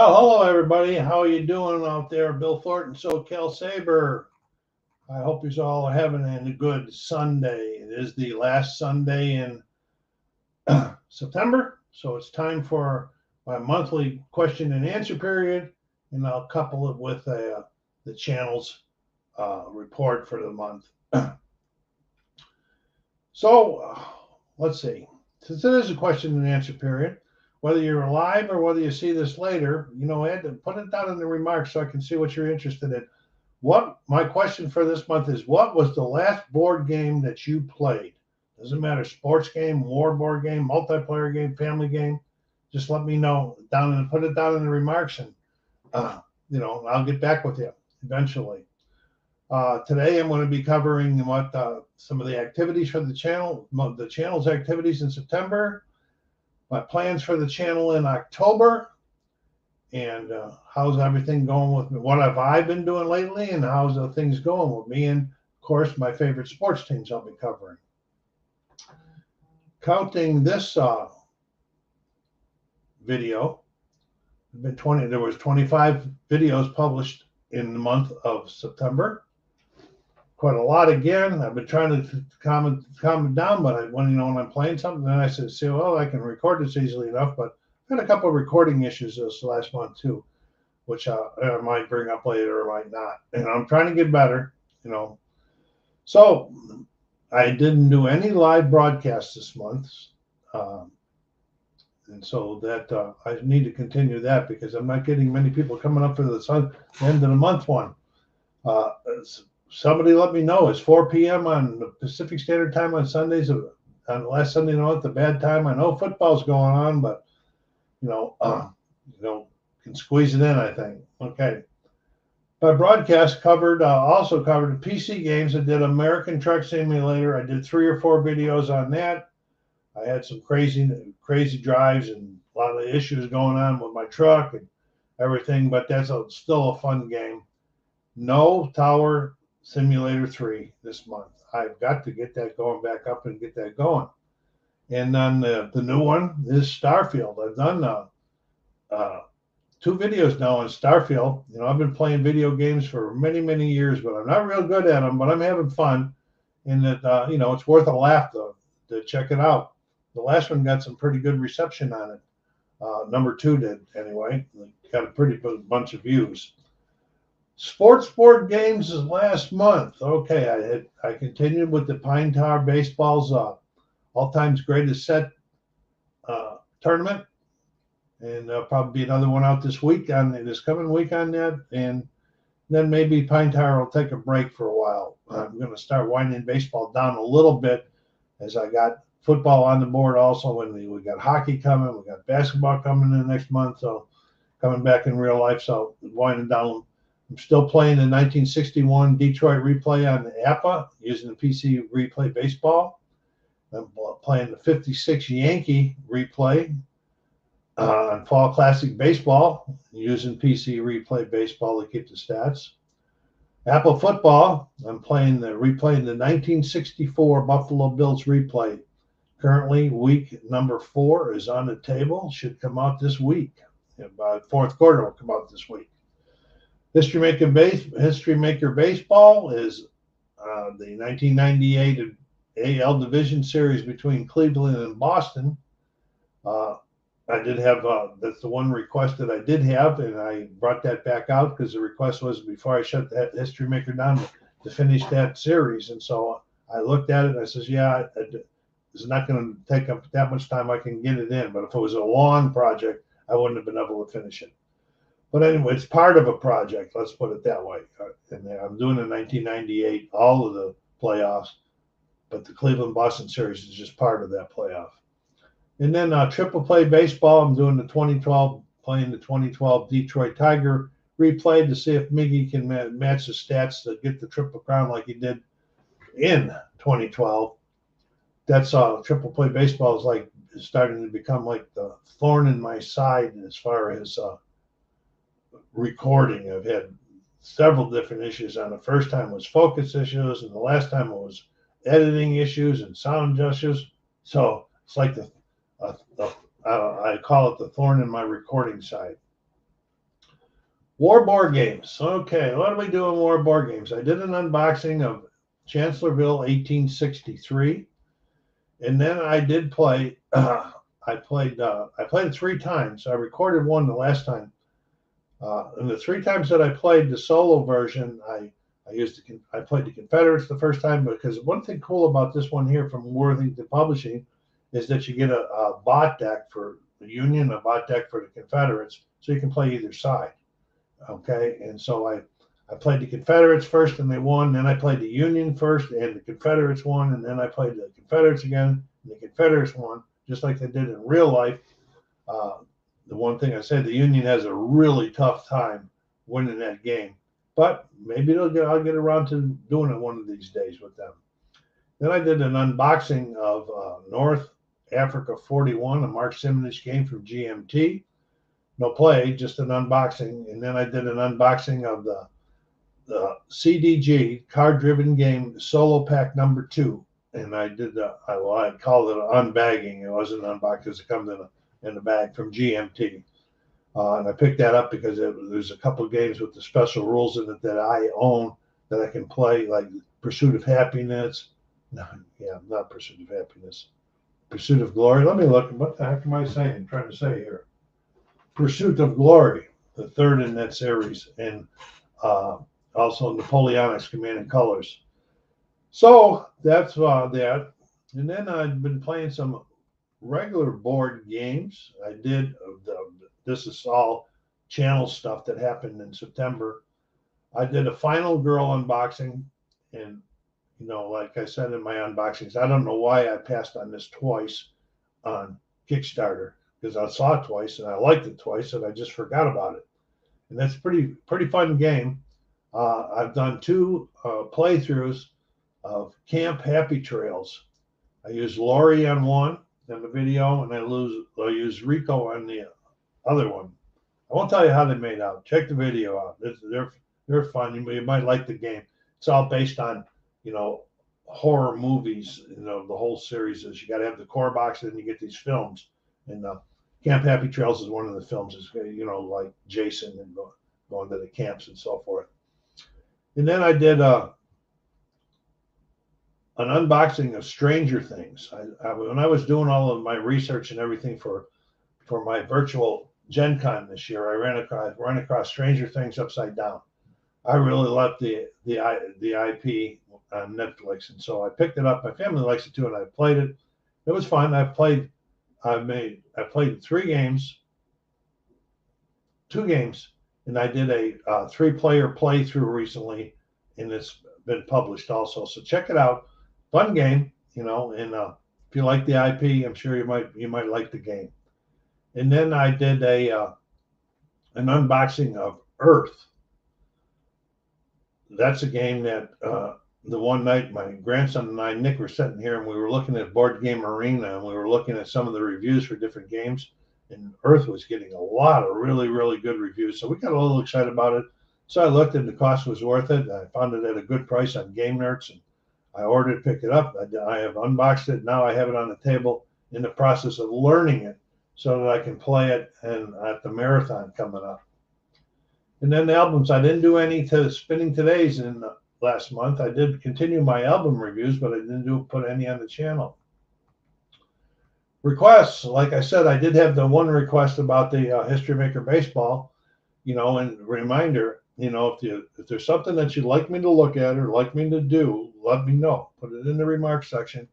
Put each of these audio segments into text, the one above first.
Well, hello everybody. How are you doing out there? Bill Thornton, SoCalSabare. I hope you're all having a good Sunday. It is the last Sunday in September, so it's time for my monthly question and answer period, and I'll couple it with the channel's report for the month. So let's see. Since it is a question and answer period, whether you're live or whether you see this later, Ed, put it down in the remarks so I can see what you're interested in. My question for this month is, what was the last board game that you played? Doesn't matter, sports game, war board game, multiplayer game, family game. Just let me know down and put it down in the remarks, and I'll get back with you eventually. Today I'm going to be covering some of the activities for the channel, the channel's activities in September, my plans for the channel in October, and how's everything going with me? What have I been doing lately, and how's the things going with me? And of course, my favorite sports teams I'll be covering. Counting this video, there was 25 videos published in the month of September. Quite a lot again. I've been trying to calm it down, but when I'm playing something, then I said, well, I can record this easily enough. But I've had a couple of recording issues this last month too, which I might bring up later or might not. And I'm trying to get better, So I didn't do any live broadcasts this month, and so that I need to continue that because I'm not getting many people coming up for the end of the month one. Somebody let me know. It's 4 p.m. on the Pacific Standard Time on Sundays. On the last Sunday night, the bad time. I know football's going on, but can squeeze it in, I think. Okay. My broadcast also covered PC games. I did American Truck Simulator. I did 3 or 4 videos on that. I had some crazy drives and a lot of issues going on with my truck and everything, but that's still a fun game. No Tower Simulator 3 this month. I've got to get that going back up and get that going. And then the new one is Starfield. I've done 2 videos now on Starfield. I've been playing video games for many, many years, but I'm not real good at them, but I'm having fun. And that, it's worth a laugh to check it out. The last one got some pretty good reception on it. Number 2 did anyway. Got a pretty bunch of views. Sports board games is last month. Okay, I continued with the Pine Tar Baseball's all-time greatest set tournament, and there'll probably be another one out this coming week on that, and then maybe Pine Tar will take a break for a while. I'm going to start winding baseball down a little bit as I got football on the board also, and we got hockey coming, we got basketball coming in the next month, so coming back in real life, so winding down. I'm still playing the 1961 Detroit replay on the APA using the PC replay baseball. I'm playing the 56 Yankee replay on Fall Classic Baseball using PC replay baseball to keep the stats. Apple football, I'm replaying the 1964 Buffalo Bills replay. Currently, week number 4 is on the table. Should come out this week. Fourth quarter will come out this week. History Maker Baseball is the 1998 AL Division Series between Cleveland and Boston. I did have that's the one request that I did have, and I brought that back out because the request was before I shut that History Maker down to finish that series. And so I looked at it and I says, yeah, it's not going to take up that much time. I can get it in, but if it was a long project, I wouldn't have been able to finish it. But anyway, it's part of a project. Let's put it that way. And I'm doing the 1998, all of the playoffs, but the Cleveland-Boston series is just part of that playoff. And then triple play baseball, I'm doing playing the 2012 Detroit Tiger replay to see if Miggy can match the stats to get the Triple Crown like he did in 2012. That's triple play baseball is starting to become like the thorn in my side as far as recording. I've had several different issues on. The first time was focus issues, and the last time it was editing issues and sound issues. So it's like I call it the thorn in my recording side. War board games. Okay, what are we doing war board games? I did an unboxing of Chancellorsville 1863, and then I did play. I played it 3 times. I recorded one the last time, and the 3 times that I played the solo version, I played the Confederates the first time, because one thing cool about this one here from Worthington Publishing is that you get a bot deck for the Union, a bot deck for the Confederates, so you can play either side. Okay, and so I played the Confederates first and they won. Then I played the Union first and the Confederates won. And then I played the Confederates again and the Confederates won, just like they did in real life. The one thing I said, the Union has a really tough time winning that game, but maybe I'll get around to doing it one of these days with them. Then I did an unboxing of North Africa 41, a Mark Simonich game from GMT. No play, just an unboxing. And then I did an unboxing of the CDG card-driven game solo pack number 2. And I did I called it an unbagging. It wasn't an unboxing because it comes in a bag from GMT. And I picked that up because there's a couple of games with the special rules in it that I own that I can play, like Pursuit of Happiness. No, yeah, not Pursuit of Happiness. Pursuit of Glory. Let me look. What the heck am I saying? I'm trying to say here. Pursuit of Glory, the third in that series, and also Napoleonic's Command and Colors. So that's that. And then I've been playing some regular board games. I did, this is all channel stuff that happened in September. I did a Final Girl unboxing, and like I said in my unboxings, I don't know why I passed on this twice on Kickstarter, because I saw it twice and I liked it twice and I just forgot about it. And that's pretty fun game. I've done 2 playthroughs of Camp Happy Trails. I used Lori on one in the video, and I use Rico on the other one. I won't tell you how they made out. Check the video out. They're fun. You might like the game. It's all based on horror movies. The whole series is, you got to have the core box, and then you get these films. And Camp Happy Trails is one of the films. Is like Jason and going to the camps and so forth. And then I did an unboxing of Stranger Things. When I was doing all of my research and everything for my virtual Gen Con this year, I ran across Stranger Things Upside Down. I really loved the IP on Netflix, and so I picked it up. My family likes it too, and I played it. It was fun. I played 3 games, 2 games, and I did a 3-player playthrough recently, and it's been published also. So check it out. Fun game, and if you like the IP, I'm sure you might like the game. And then I did an unboxing of Earth. That's a game that the one night my grandson and I, Nick, were sitting here and we were looking at Board Game Arena, and we were looking at some of the reviews for different games, and Earth was getting a lot of really, really good reviews. So we got a little excited about it. So I looked and the cost was worth it. I found it at a good price on Game Nerds, and I ordered it, picked it up. I have unboxed it. Now I have it on the table in the process of learning it so that I can play it at the marathon coming up. And then the albums, I didn't do any spinning today's in last month. I did continue my album reviews, but I didn't put any on the channel. Requests, like I said, I did have the one request about the History Maker Baseball, and reminder, if there's something that you'd like me to look at or like me to do, let me know. Put it in the remarks section,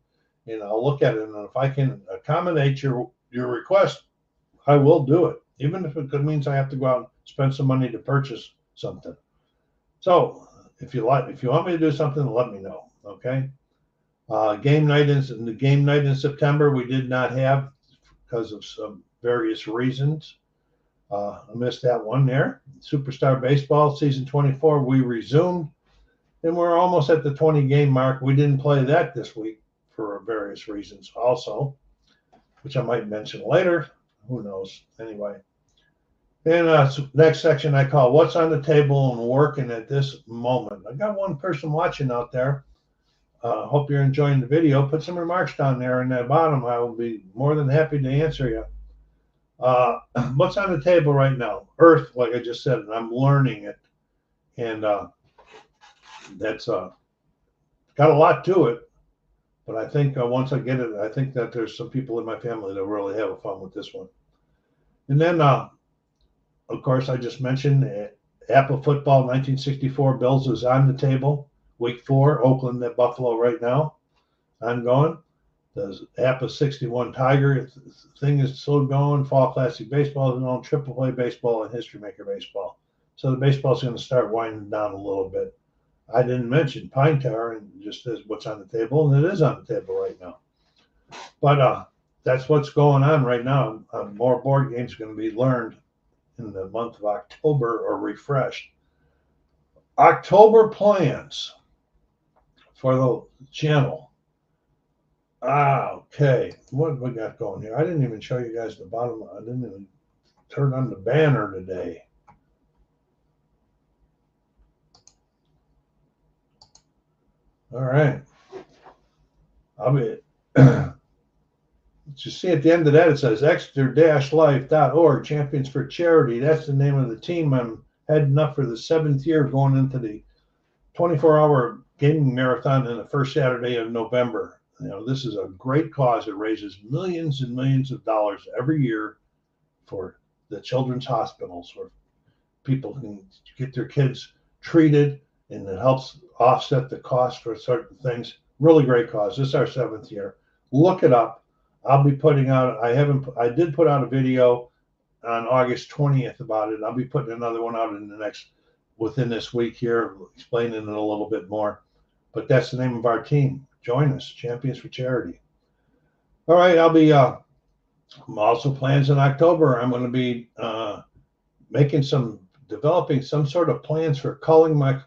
and I'll look at it. And if I can accommodate your request, I will do it, even if it means I have to go out and spend some money to purchase something. So if you want me to do something, let me know. Okay. Game night in September we did not have because of some various reasons. I missed that one there. Superstar Baseball Season 24 we resumed, and we're almost at the 20 game mark. We didn't play that this week for various reasons also, which I might mention later. Who knows? Anyway. And next section I call What's on the Table and Working at This Moment. I got one person watching out there. Hope you're enjoying the video. Put some remarks down there in that bottom. I will be more than happy to answer you. What's on the table right now? Earth, like I just said, and I'm learning it, and that's got a lot to it. But I think once I get it, I think that there's some people in my family that really have fun with this one. And then, of course, I just mentioned Apple football 1964 Bills is on the table. Week 4, Oakland at Buffalo right now. I'm going. The APA 61 Tiger thing is still going. Fall Classic Baseball is going. AAA Baseball and History Maker Baseball. So the baseball's going to start winding down a little bit. I didn't mention Pine Tar and just as what's on the table, and it is on the table right now. But that's what's going on right now. More board games are going to be learned in the month of October or refreshed. October plans for the channel. Okay. What have we got going here? I didn't even show you guys the bottom. I didn't even turn on the banner today. All right. I'll be. You see at the end of that, it says exeter-life.org, Champions for Charity. That's the name of the team. I'm heading up for the 7th year, going into the 24-hour gaming marathon on the first Saturday of November. You know, this is a great cause. It raises millions and millions of dollars every year for the children's hospitals, where people can get their kids treated, and it helps offset the cost for certain things. Really great cause. This is our 7th year. Look it up. I'll be putting out. I did put out a video on August 20th about it. I'll be putting another one out within this week here, explaining it a little bit more. But that's the name of our team. Join us, Champions for Charity. All right, I'll be also plans in October. I'm going to be developing some sort of plans for culling my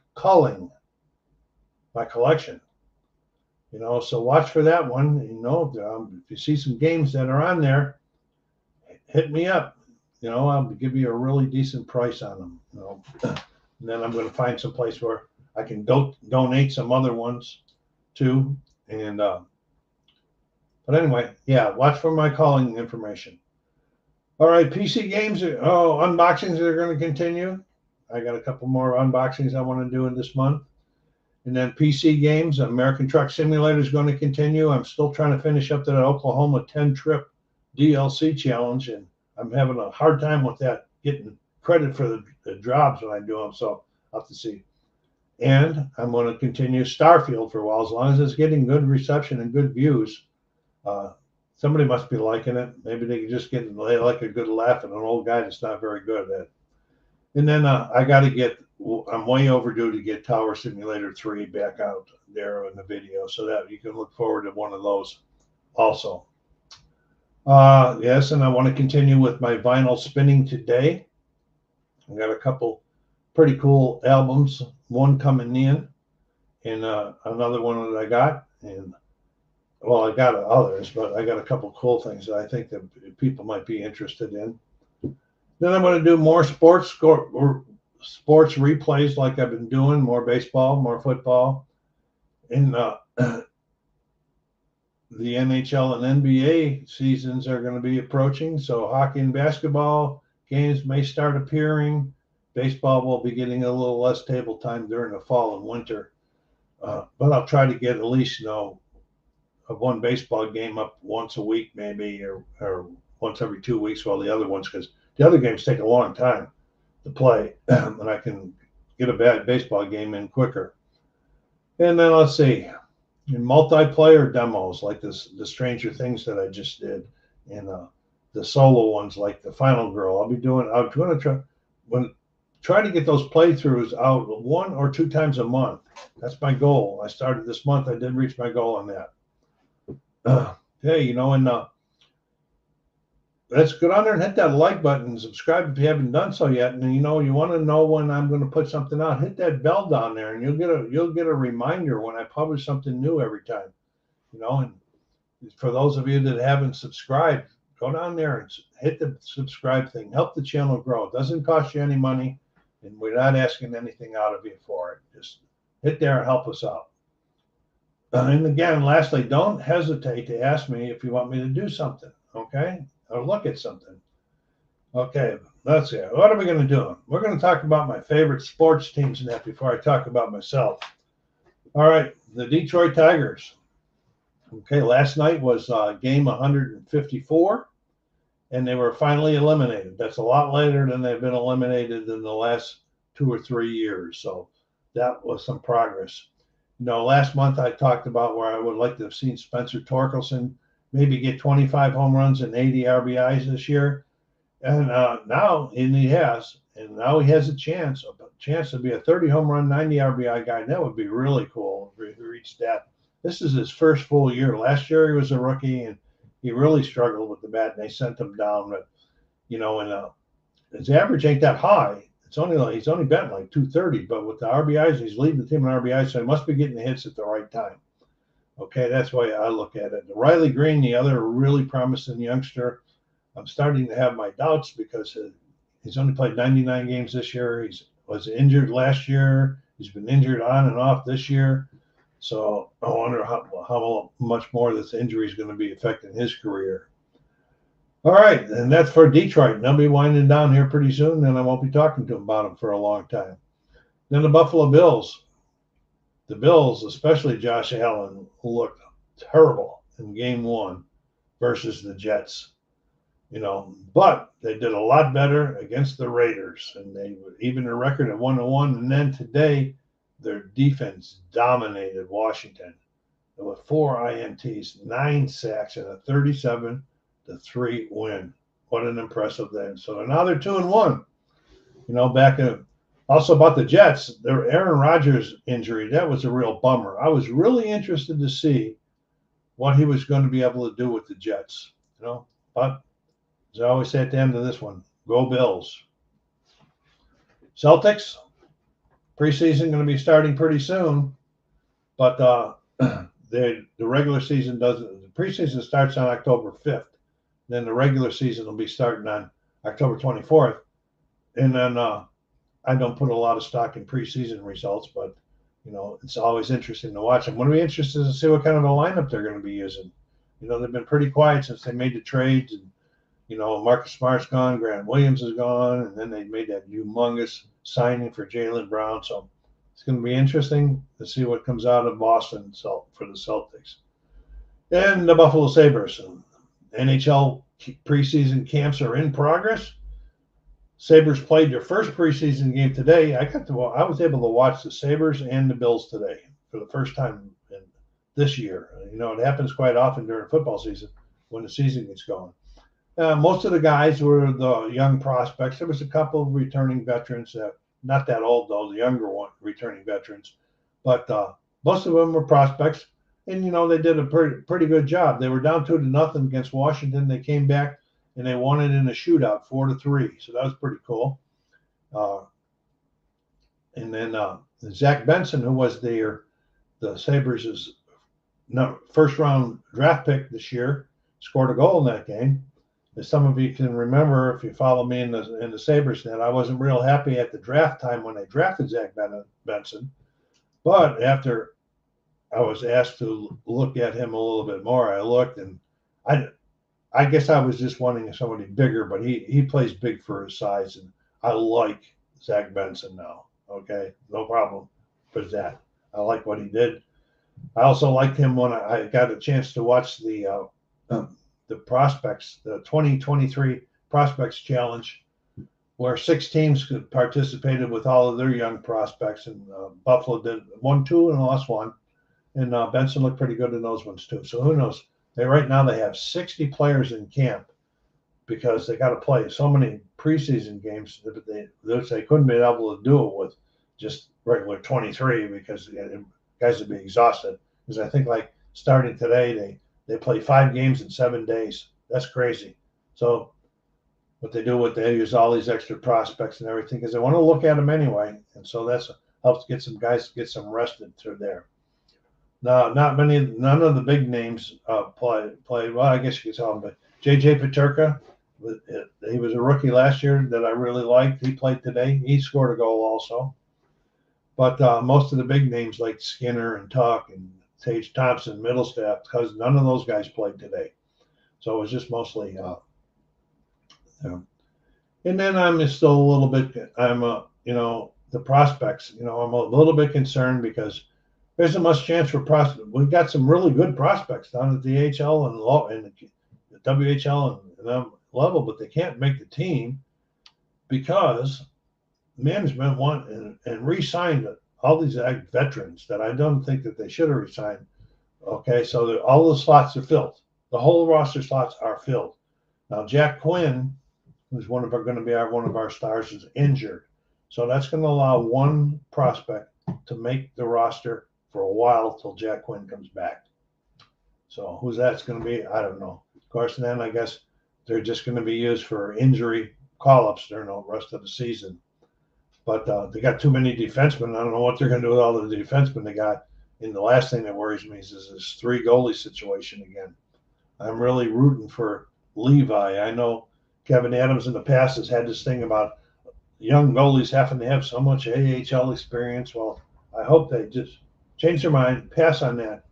collection. You know, so watch for that one. You know, if you see some games that are on there, hit me up. You know, I'll give you a really decent price on them. You know, and then I'm going to find some place where I can donate some other ones too. And but anyway, yeah, watch for my calling information. All right, PC games. Unboxings are going to continue. I got a couple more unboxings I want to do in this month. And then PC games, American Truck Simulator is going to continue. I'm still trying to finish up that Oklahoma 10-trip DLC challenge, and I'm having a hard time with that, getting credit for the jobs when I do them, so I'll have to see. And I'm going to continue Starfield for a while, as long as it's getting good reception and good views. Somebody must be liking it. Maybe they like a good laugh at an old guy that's not very good at it. And then I'm way overdue to get Tower Simulator 3 back out there in the video, so that you can look forward to one of those also. Yes, and I want to continue with my vinyl spinning today. I got a couple pretty cool albums, one coming in, and another one that I got. And well, I got others, but I got a couple cool things that I think that people might be interested in. Then I'm going to do more sports replays like I've been doing, more baseball, more football. And the NHL and NBA seasons are going to be approaching, so hockey and basketball games may start appearing. Baseball will be getting a little less table time during the fall and winter. But I'll try to get at least, one baseball game up once a week maybe, or once every 2 weeks, while the other ones, because the other games take a long time to play, and I can get a bad baseball game in quicker. And then let's see, in multiplayer demos like the Stranger Things that I just did, and the solo ones like the Final Girl. I'm going to try to get those playthroughs out 1 or 2 times a month. That's my goal. I started this month. I did reach my goal on that. Hey, and let's get on there and hit that like button and subscribe if you haven't done so yet. And you want to know when I'm going to put something out, hit that bell down there, and you'll get a reminder when I publish something new every time. And for those of you that haven't subscribed, go down there and hit the subscribe thing. Help the channel grow. It doesn't cost you any money, and we're not asking anything out of you for it. Just hit there and help us out. And again, lastly, don't hesitate to ask me if you want me to do something, okay? Or look at something. Okay, let's see. What are we going to do? We're going to talk about my favorite sports teams now before I talk about myself. All right, the Detroit Tigers. Okay, last night was game 154, and they were finally eliminated. That's a lot later than they've been eliminated in the last 2 or 3 years. So that was some progress. Last month I talked about where I would like to have seen Spencer Torkelson maybe get 25 home runs and 80 RBIs this year. And he has, and now he has a chance to be a 30 home run, 90 RBI guy. And that would be really cool if he reached that. This is his first full year. Last year he was a rookie, and he really struggled with the bat, and they sent him down. But his average ain't that high. He's only batting like 230, but with the RBIs, he's leading the team in RBIs, so he must be getting the hits at the right time. Okay, that's the way I look at it. Riley Green, the other really promising youngster, I'm starting to have my doubts because he's only played 99 games this year. He was injured last year. He's been injured on and off this year. So I wonder how much more this injury is going to be affecting his career. All right, and that's for Detroit. And they'll be winding down here pretty soon, and I won't be talking to them about them for a long time. Then the Buffalo Bills. The Bills, especially Josh Allen, looked terrible in game one versus the Jets. But they did a lot better against the Raiders, and they were even a record at 1-1. And then today, their defense dominated Washington with 4 INTs, 9 sacks, and a 37-3 win. What an impressive thing! So now they're 2-1. Also about the Jets, their Aaron Rodgers injury, that was a real bummer. I was really interested to see what he was going to be able to do with the Jets. But as I always say at the end of this one, go Bills. Celtics, preseason going to be starting pretty soon, but the regular season doesn't. The preseason starts on October 5th. Then the regular season will be starting on October 24th. And then I don't put a lot of stock in preseason results, but it's always interesting to watch. I'm going to be interested to see what kind of a lineup they're going to be using. They've been pretty quiet since they made the trades, and Marcus Smart's gone, Grant Williams is gone, and then they made that humongous signing for Jaylen Brown. So it's going to be interesting to see what comes out of Boston for the Celtics. And the Buffalo Sabres. NHL preseason camps are in progress. Sabres played their first preseason game today. I was able to watch the Sabres and the Bills today for the first time this year. It happens quite often during football season when the season gets going. Most of the guys were the young prospects. There was a couple of returning veterans, not that old though, the younger one returning veterans, but most of them were prospects. And they did a pretty good job. They were down 2-0 against Washington. They came back and they won it in a shootout, 4-3. So that was pretty cool. And then Zach Benson, who was the Sabres' first round draft pick this year, scored a goal in that game. As some of you can remember, if you follow me in the Sabres net, I wasn't real happy at the draft time when they drafted Zach Benson. But after I was asked to look at him a little bit more, I looked, and I guess I was just wanting somebody bigger, but he plays big for his size, and I like Zach Benson now. Okay, no problem with that. I like what he did. I also liked him when I got a chance to watch the prospects, the 2023 Prospects Challenge, where 6 teams participated with all of their young prospects, and Buffalo won 2 and lost 1, and Benson looked pretty good in those ones too. So who knows? Right now they have 60 players in camp because they got to play so many preseason games that they couldn't be able to do it with just regular 23 because guys would be exhausted. Because I think like starting today, they play 5 games in 7 days. That's crazy. So what they do, they use all these extra prospects and everything because they want to look at them anyway. And so that helps get some guys get some rested through there. No, none of the big names play. Well, I guess you could tell them, but J.J. Peterka, he was a rookie last year that I really liked. He played today. He scored a goal also. But most of the big names like Skinner and Tuck and Tage Thompson, Middlestaff, because none of those guys played today. So it was just mostly And then I'm still a little bit, the prospects, I'm a little bit concerned because there isn't much chance for prospects. We've got some really good prospects down at the AHL and the WHL and level, but they can't make the team because management want and re-signed all these veterans that I don't think that they should have re-signed. Okay, so all the slots are filled. The whole roster slots are filled. Now Jack Quinn, who's going to be one of our stars, is injured. So that's going to allow one prospect to make the roster for a while till Jack Quinn comes back. So who's that's going to be? I don't know. Of course, then I guess they're just going to be used for injury call-ups during the rest of the season. But they got too many defensemen. I don't know what they're going to do with all the defensemen they got. And the last thing that worries me is this three goalie situation again. I'm really rooting for Levi. I know Kevin Adams in the past has had this thing about young goalies having to have so much AHL experience. Well, I hope they just change their mind, pass on that.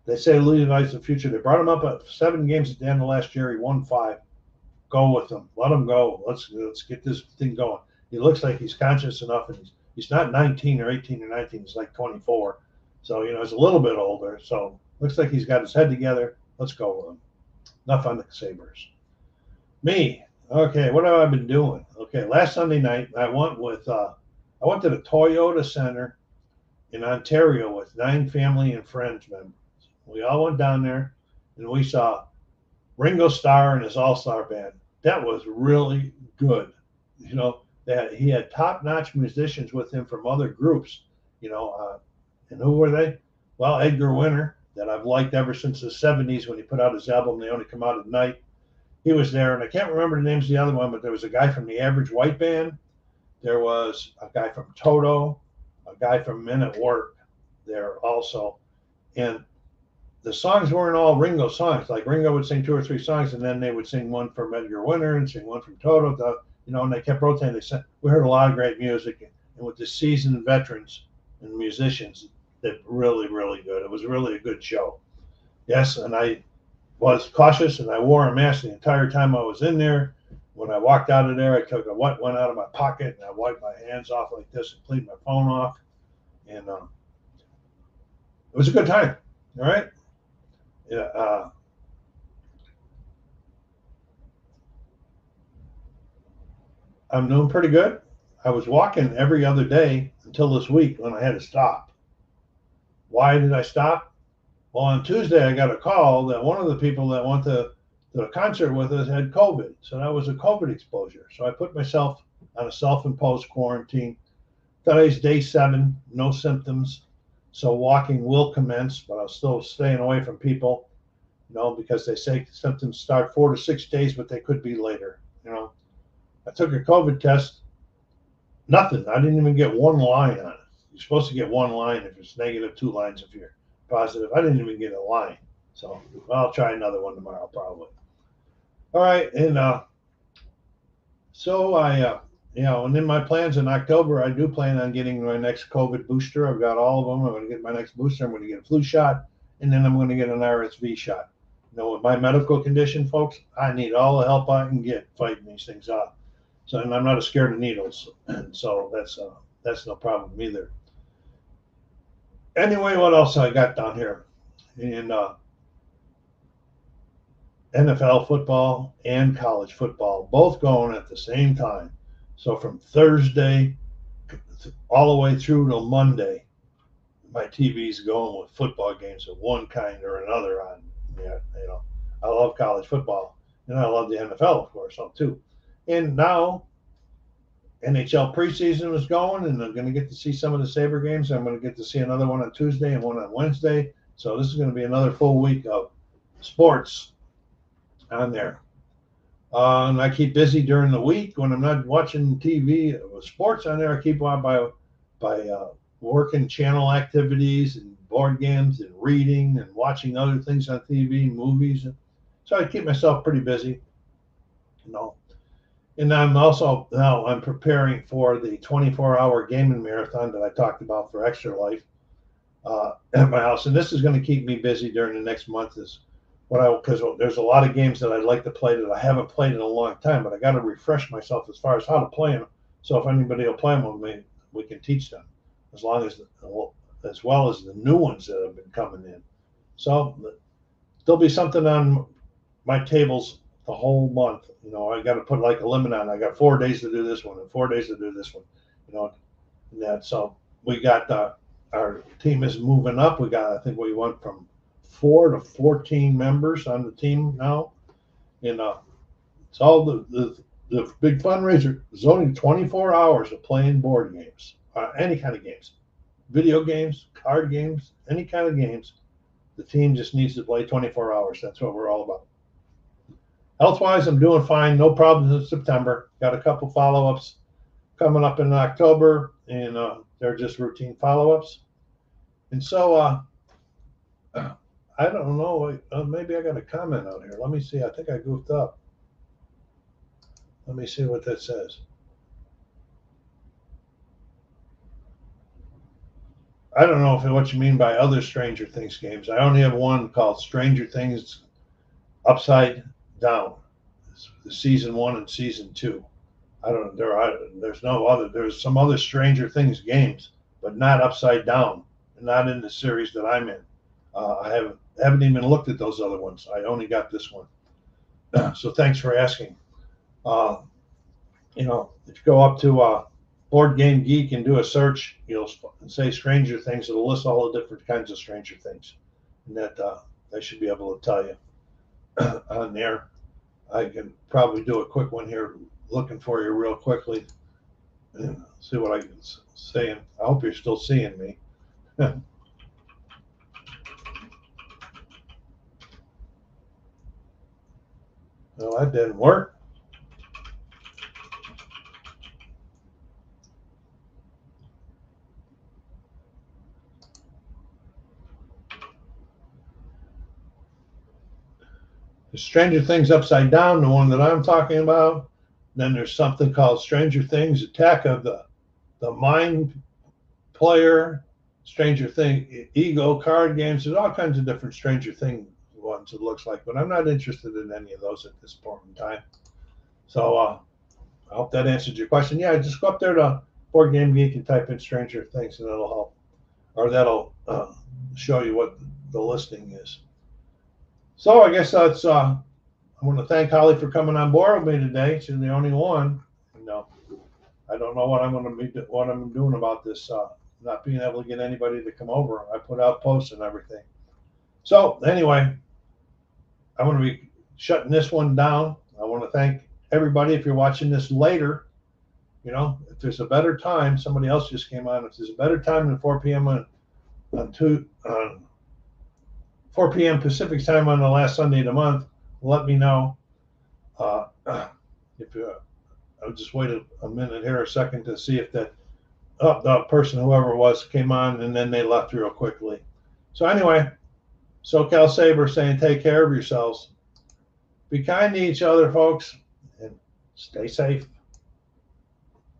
They say Levi's the future. They brought him up at 7 games at the end of last year. He won 5. Go with him. Let him go. Let's get this thing going. He looks like he's conscious enough, and he's not 19 or 18 or 19. He's like 24. So, he's a little bit older. So, looks like he's got his head together. Let's go with him. Enough on the Sabres. Me. Okay, what have I been doing? Okay, last Sunday night, I went to the Toyota Center in Ontario with 9 family and friends members. We all went down there, and we saw Ringo Starr and his all-star band. That was really good. That he had top-notch musicians with him from other groups. And who were they? Well, Edgar Winter, that I've liked ever since the 70s when he put out his album, They Only Come Out at Night. He was there, and I can't remember the names of the other one, but there was a guy from the Average White Band. There was a guy from Toto, a guy from Men at Work there also. And the songs weren't all Ringo songs. Like Ringo would sing 2 or 3 songs, and then they would sing one from Edgar Winter and sing one from Toto. And they kept rotating. We heard a lot of great music, and with the seasoned veterans and musicians, they're really, really good. It was really a good show. Yes, and I was cautious, and I wore a mask the entire time I was in there. When I walked out of there, I took a wet one out of my pocket, and I wiped my hands off like this and cleaned my phone off. And it was a good time. All right. Yeah. I'm doing pretty good. I was walking every other day until this week when I had to stop. Why did I stop? Well, on Tuesday, I got a call that one of the people that went to the concert with us had COVID. So that was a COVID exposure. So I put myself on a self-imposed quarantine. Today's day 7, no symptoms. So walking will commence, but I'm still staying away from people, because they say symptoms start 4 to 6 days, but they could be later. I took a COVID test. Nothing. I didn't even get one line on it. You're supposed to get one line if it's negative, 2 lines if you're positive. I didn't even get a line. So I'll try another one tomorrow probably. All right. And so and in my plans in October, I do plan on getting my next COVID booster. I've got all of them. I'm going to get my next booster. I'm going to get a flu shot, and then I'm going to get an RSV shot. With my medical condition, folks, I need all the help I can get fighting these things off. So, and I'm not scared of needles, and so that's no problem either. Anyway, what else I got down here? In NFL football and college football, both going at the same time. So from Thursday all the way through till Monday, my TV's going with football games of one kind or another on. I love college football, and I love the NFL, of course, too. And now NHL preseason is going, and I'm going to get to see some of the Sabre games. I'm going to get to see another one on Tuesday and one on Wednesday. So this is going to be another full week of sports on there. And I keep busy during the week when I'm not watching TV with sports on there. I keep on by working channel activities and board games and reading and watching other things on TV, movies. So I keep myself pretty busy, And I'm preparing for the 24-hour gaming marathon that I talked about for Extra Life at my house. And this is going to keep me busy during the next month. because there's a lot of games that I'd like to play that I haven't played in a long time, but I got to refresh myself as far as how to play them. So if anybody will play them with me, we can teach them, as well as the new ones that have been coming in. So there'll be something on my tables the whole month. You know, I got to put like a limit on. I got 4 days to do this one and 4 days to do this one. You know, and that. So we got our team is moving up. I think we went from 4 to 14 members on the team now. And it's all the big fundraiser is only 24 hours of playing board games, any kind of games, video games, card games, any kind of games. The team just needs to play 24 hours. That's what we're all about. Health-wise, I'm doing fine. No problems in September. Got a couple follow-ups coming up in October, and they're just routine follow-ups. And so I don't know. Maybe I got a comment out here. Let me see. I think I goofed up. Let me see what that says. I don't know what you mean by other Stranger Things games. I only have one called Stranger Things Upside Down. It's season 1 and season 2. I don't know. There's no other. There's some other Stranger Things games, but not Upside Down, not in the series that I'm in. I haven't even looked at those other ones. I only got this one. So thanks for asking. You know, if you go up to Board Game Geek and do a search, you'll say Stranger Things. It'll list all the different kinds of Stranger Things, and that I should be able to tell you on there. I can probably do a quick one here, looking for you real quickly, and see what I can say. I hope you're still seeing me. Well, that didn't work. The Stranger Things Upside Down, the one that I'm talking about. Then there's something called Stranger Things Attack of the Mind Player, Stranger Thing Ego card games. There's all kinds of different Stranger Thing ones, it looks like, but I'm not interested in any of those at this point in time. So I hope that answered your question. Yeah, just go up there to Board Game Geek and type in Stranger Things, and that'll help, or that'll show you what the listing is. So I guess that's. I want to thank Holly for coming on board with me today. She's the only one. You know, I don't know what I'm doing about this not being able to get anybody to come over. I put out posts and everything. So anyway, I'm going to be shutting this one down. I want to thank everybody. If you're watching this later, you know, if there's a better time, somebody else just came on. If there's a better time than 4 p.m. on 4 p.m. Pacific time on the last Sunday of the month, let me know. If I'll just wait a minute here, a second, to see if that the person, whoever it was, came on, and then they left real quickly. So anyway, SoCalSabare saying take care of yourselves. Be kind to each other, folks, and stay safe.